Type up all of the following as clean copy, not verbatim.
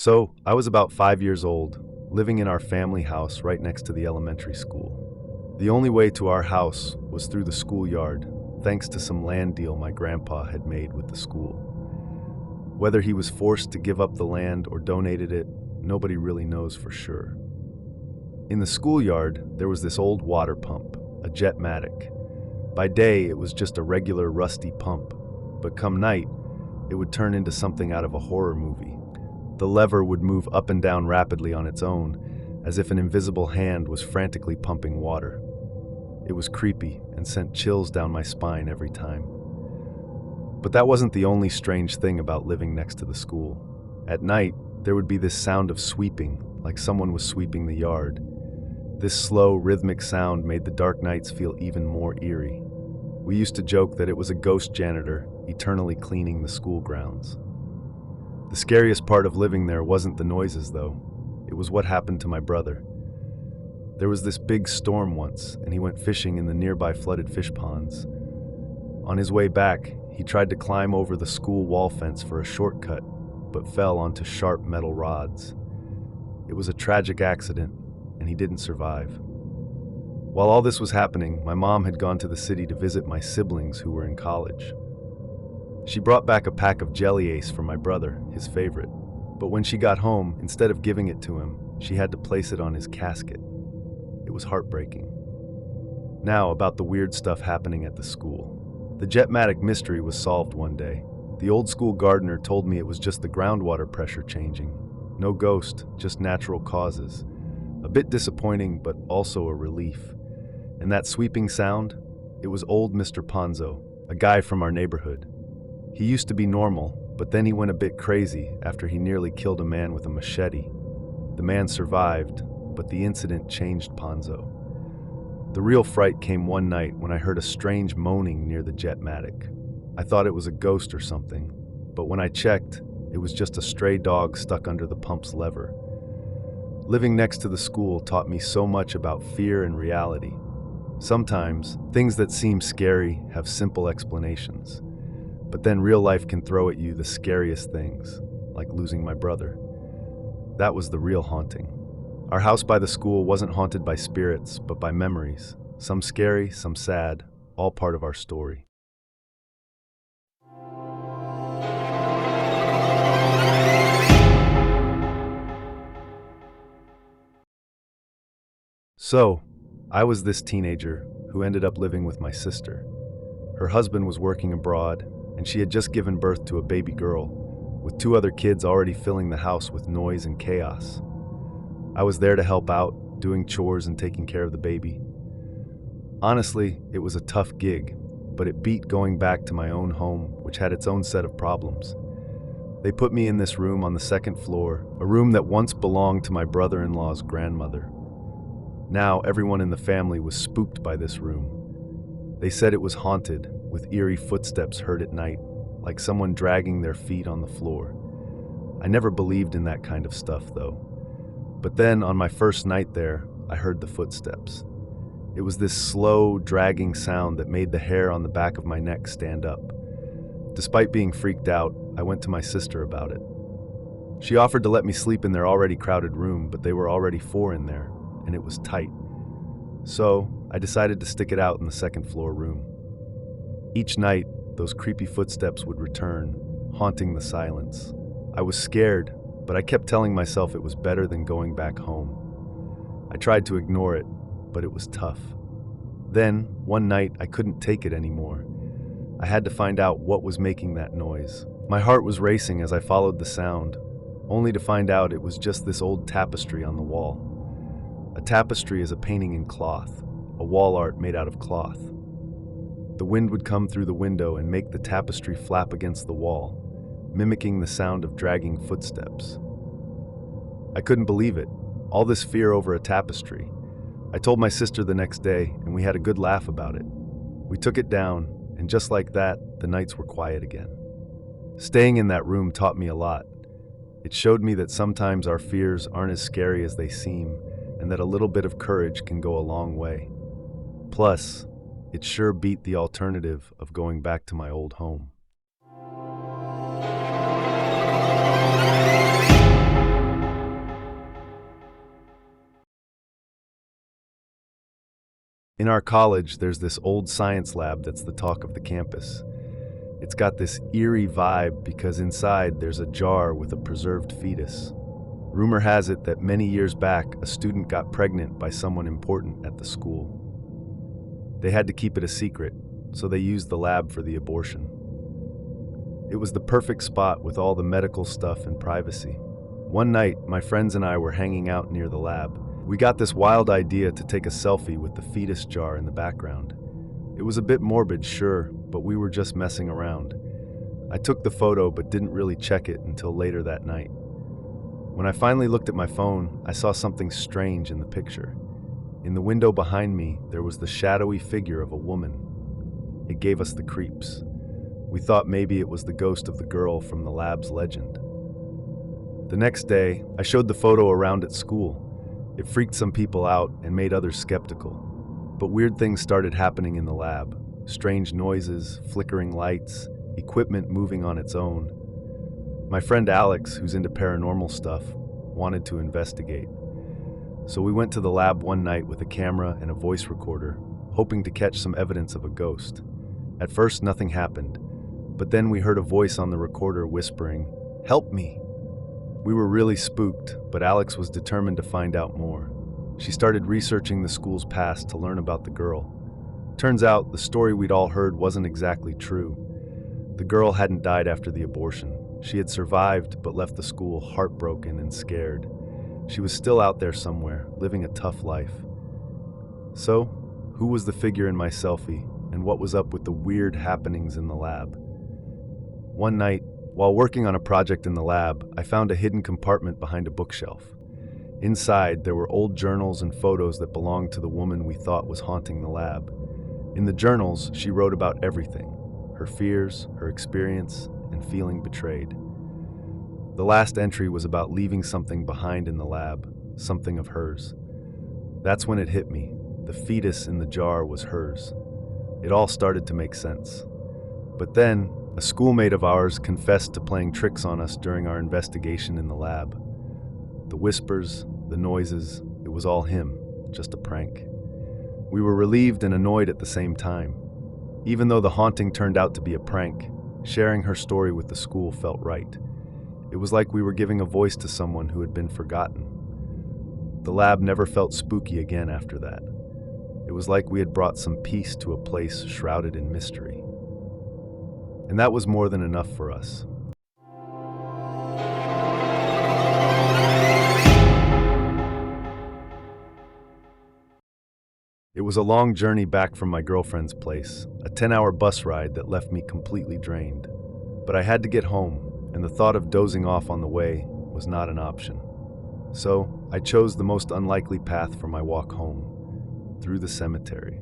So, I was about 5 years old, living in our family house right next to the elementary school. The only way to our house was through the schoolyard, thanks to some land deal my grandpa had made with the school. Whether he was forced to give up the land or donated it, nobody really knows for sure. In the schoolyard, there was this old water pump, a Jetmatic. By day, it was just a regular rusty pump, but come night, it would turn into something out of a horror movie. The lever would move up and down rapidly on its own, as if an invisible hand was frantically pumping water. It was creepy and sent chills down my spine every time. But that wasn't the only strange thing about living next to the school. At night, there would be this sound of sweeping, like someone was sweeping the yard. This slow, rhythmic sound made the dark nights feel even more eerie. We used to joke that it was a ghost janitor eternally cleaning the school grounds. The scariest part of living there wasn't the noises, though. It was what happened to my brother. There was this big storm once, and he went fishing in the nearby flooded fish ponds. On his way back, he tried to climb over the school wall fence for a shortcut, but fell onto sharp metal rods. It was a tragic accident, and he didn't survive. While all this was happening, my mom had gone to the city to visit my siblings who were in college. She brought back a pack of Jelly Ace for my brother, his favorite. But when she got home, instead of giving it to him, she had to place it on his casket. It was heartbreaking. Now, about the weird stuff happening at the school. The Jetmatic mystery was solved one day. The old school gardener told me it was just the groundwater pressure changing. No ghost, just natural causes. A bit disappointing, but also a relief. And that sweeping sound? It was old Mr. Ponzo, a guy from our neighborhood. He used to be normal, but then he went a bit crazy after he nearly killed a man with a machete. The man survived, but the incident changed Ponzo. The real fright came one night when I heard a strange moaning near the Jetmatic. I thought it was a ghost or something, but when I checked, it was just a stray dog stuck under the pump's lever. Living next to the school taught me so much about fear and reality. Sometimes, things that seem scary have simple explanations. But then real life can throw at you the scariest things, like losing my brother. That was the real haunting. Our house by the school wasn't haunted by spirits, but by memories. Some scary, some sad, all part of our story. So, I was this teenager who ended up living with my sister. Her husband was working abroad, and she had just given birth to a baby girl, with 2 other kids already filling the house with noise and chaos. I was there to help out, doing chores and taking care of the baby. Honestly, it was a tough gig, but it beat going back to my own home, which had its own set of problems. They put me in this room on the 2nd floor, a room that once belonged to my brother-in-law's grandmother. Now, everyone in the family was spooked by this room. They said it was haunted, with eerie footsteps heard at night, like someone dragging their feet on the floor. I never believed in that kind of stuff, though. But then, on my first night there, I heard the footsteps. It was this slow, dragging sound that made the hair on the back of my neck stand up. Despite being freaked out, I went to my sister about it. She offered to let me sleep in their already crowded room, but they were already 4 in there, and it was tight. So, I decided to stick it out in the 2nd floor room. Each night, those creepy footsteps would return, haunting the silence. I was scared, but I kept telling myself it was better than going back home. I tried to ignore it, but it was tough. Then, one night, I couldn't take it anymore. I had to find out what was making that noise. My heart was racing as I followed the sound, only to find out it was just this old tapestry on the wall. A tapestry is a painting in cloth, a wall art made out of cloth. The wind would come through the window and make the tapestry flap against the wall, mimicking the sound of dragging footsteps. I couldn't believe it, all this fear over a tapestry. I told my sister the next day, and we had a good laugh about it. We took it down, and just like that, the nights were quiet again. Staying in that room taught me a lot. It showed me that sometimes our fears aren't as scary as they seem, and that a little bit of courage can go a long way. Plus, it sure beat the alternative of going back to my old home. In our college, there's this old science lab that's the talk of the campus. It's got this eerie vibe because inside there's a jar with a preserved fetus. Rumor has it that many years back, a student got pregnant by someone important at the school. They had to keep it a secret, so they used the lab for the abortion. It was the perfect spot with all the medical stuff and privacy. One night, my friends and I were hanging out near the lab. We got this wild idea to take a selfie with the fetus jar in the background. It was a bit morbid, sure, but we were just messing around. I took the photo but didn't really check it until later that night. When I finally looked at my phone, I saw something strange in the picture. In the window behind me, there was the shadowy figure of a woman. It gave us the creeps. We thought maybe it was the ghost of the girl from the lab's legend. The next day, I showed the photo around at school. It freaked some people out and made others skeptical. But weird things started happening in the lab. Strange noises, flickering lights, equipment moving on its own. My friend Alex, who's into paranormal stuff, wanted to investigate. So we went to the lab one night with a camera and a voice recorder, hoping to catch some evidence of a ghost. At first, nothing happened, but then we heard a voice on the recorder whispering, "Help me!" We were really spooked, but Alex was determined to find out more. She started researching the school's past to learn about the girl. Turns out, the story we'd all heard wasn't exactly true. The girl hadn't died after the abortion. She had survived, but left the school heartbroken and scared. She was still out there somewhere, living a tough life. So, who was the figure in my selfie, and what was up with the weird happenings in the lab? One night, while working on a project in the lab, I found a hidden compartment behind a bookshelf. Inside, there were old journals and photos that belonged to the woman we thought was haunting the lab. In the journals, she wrote about everything: her fears, her experience, and feeling betrayed. The last entry was about leaving something behind in the lab, something of hers. That's when it hit me. The fetus in the jar was hers. It all started to make sense. But then, a schoolmate of ours confessed to playing tricks on us during our investigation in the lab. The whispers, the noises, it was all him, just a prank. We were relieved and annoyed at the same time. Even though the haunting turned out to be a prank, sharing her story with the school felt right. It was like we were giving a voice to someone who had been forgotten. The lab never felt spooky again after that. It was like we had brought some peace to a place shrouded in mystery. And that was more than enough for us. It was a long journey back from my girlfriend's place, a 10-hour bus ride that left me completely drained. But I had to get home, and the thought of dozing off on the way was not an option. So I chose the most unlikely path for my walk home, through the cemetery.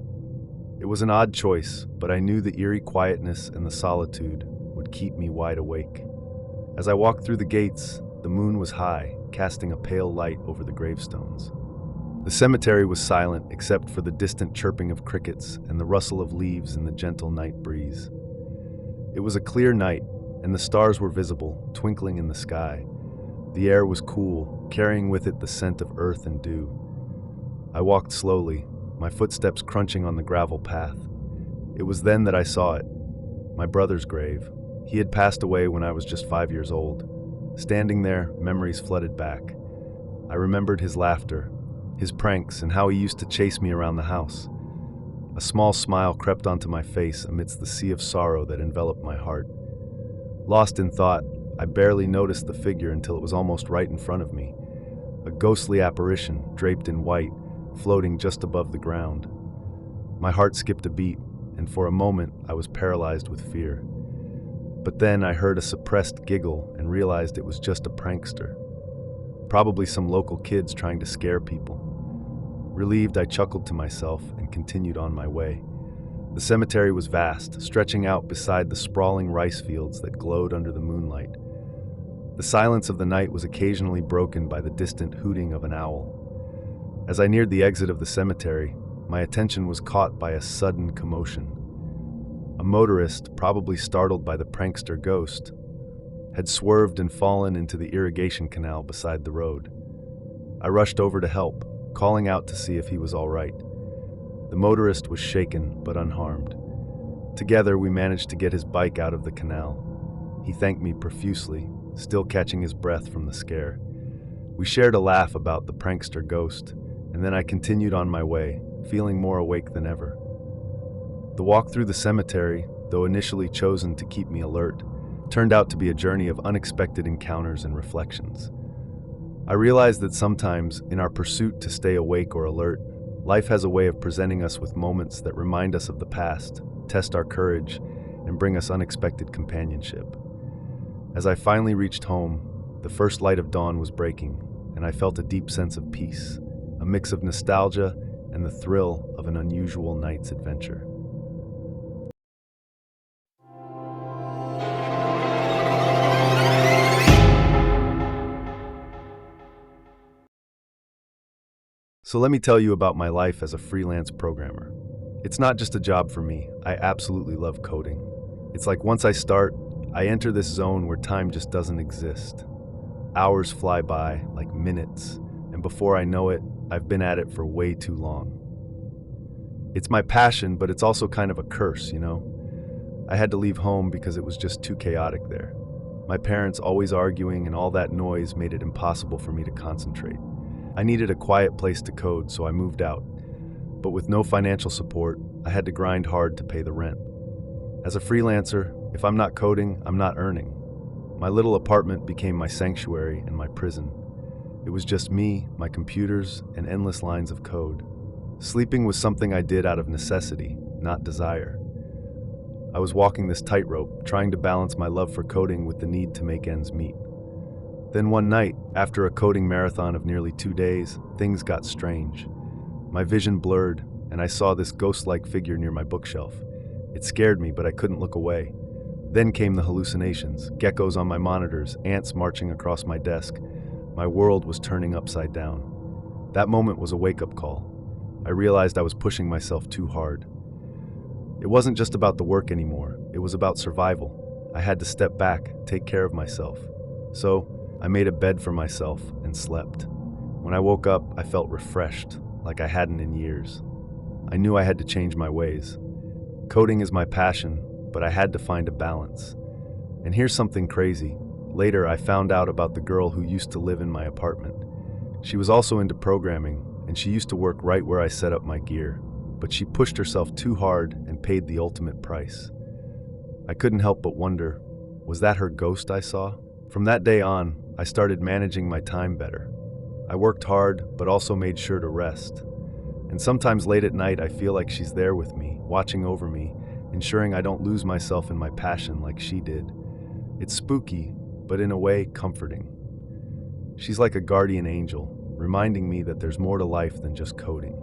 It was an odd choice, but I knew the eerie quietness and the solitude would keep me wide awake. As I walked through the gates, the moon was high, casting a pale light over the gravestones. The cemetery was silent except for the distant chirping of crickets and the rustle of leaves in the gentle night breeze. It was a clear night, and the stars were visible, twinkling in the sky. The air was cool, carrying with it the scent of earth and dew. I walked slowly, my footsteps crunching on the gravel path. It was then that I saw it, my brother's grave. He had passed away when I was just 5 years old. Standing there, memories flooded back. I remembered his laughter, his pranks, and how he used to chase me around the house. A small smile crept onto my face amidst the sea of sorrow that enveloped my heart. Lost in thought, I barely noticed the figure until it was almost right in front of me. A ghostly apparition, draped in white, floating just above the ground. My heart skipped a beat, and for a moment I was paralyzed with fear. But then I heard a suppressed giggle and realized it was just a prankster. Probably some local kids trying to scare people. Relieved, I chuckled to myself and continued on my way. The cemetery was vast, stretching out beside the sprawling rice fields that glowed under the moonlight. The silence of the night was occasionally broken by the distant hooting of an owl. As I neared the exit of the cemetery, my attention was caught by a sudden commotion. A motorist, probably startled by the prankster ghost, had swerved and fallen into the irrigation canal beside the road. I rushed over to help, calling out to see if he was all right. The motorist was shaken but unharmed. Together, we managed to get his bike out of the canal. He thanked me profusely, still catching his breath from the scare. We shared a laugh about the prankster ghost, and then I continued on my way, feeling more awake than ever. The walk through the cemetery, though initially chosen to keep me alert, turned out to be a journey of unexpected encounters and reflections. I realized that sometimes, in our pursuit to stay awake or alert, life has a way of presenting us with moments that remind us of the past, test our courage, and bring us unexpected companionship. As I finally reached home, the first light of dawn was breaking, and I felt a deep sense of peace, a mix of nostalgia and the thrill of an unusual night's adventure. So let me tell you about my life as a freelance programmer. It's not just a job for me. I absolutely love coding. It's like once I start, I enter this zone where time just doesn't exist. Hours fly by like minutes, and before I know it, I've been at it for way too long. It's my passion, but it's also kind of a curse, you know? I had to leave home because it was just too chaotic there. My parents always arguing, and all that noise made it impossible for me to concentrate. I needed a quiet place to code, so I moved out. But with no financial support, I had to grind hard to pay the rent. As a freelancer, if I'm not coding, I'm not earning. My little apartment became my sanctuary and my prison. It was just me, my computers, and endless lines of code. Sleeping was something I did out of necessity, not desire. I was walking this tightrope, trying to balance my love for coding with the need to make ends meet. Then one night, after a coding marathon of nearly 2 days, things got strange. My vision blurred, and I saw this ghost-like figure near my bookshelf. It scared me, but I couldn't look away. Then came the hallucinations, geckos on my monitors, ants marching across my desk. My world was turning upside down. That moment was a wake-up call. I realized I was pushing myself too hard. It wasn't just about the work anymore. It was about survival. I had to step back, take care of myself. So, I made a bed for myself and slept. When I woke up, I felt refreshed, like I hadn't in years. I knew I had to change my ways. Coding is my passion, but I had to find a balance. And here's something crazy. Later, I found out about the girl who used to live in my apartment. She was also into programming, and she used to work right where I set up my gear. But she pushed herself too hard and paid the ultimate price. I couldn't help but wonder, was that her ghost I saw? From that day on, I started managing my time better. I worked hard, but also made sure to rest. And sometimes late at night, I feel like she's there with me, watching over me, ensuring I don't lose myself in my passion like she did. It's spooky, but in a way, comforting. She's like a guardian angel, reminding me that there's more to life than just coding.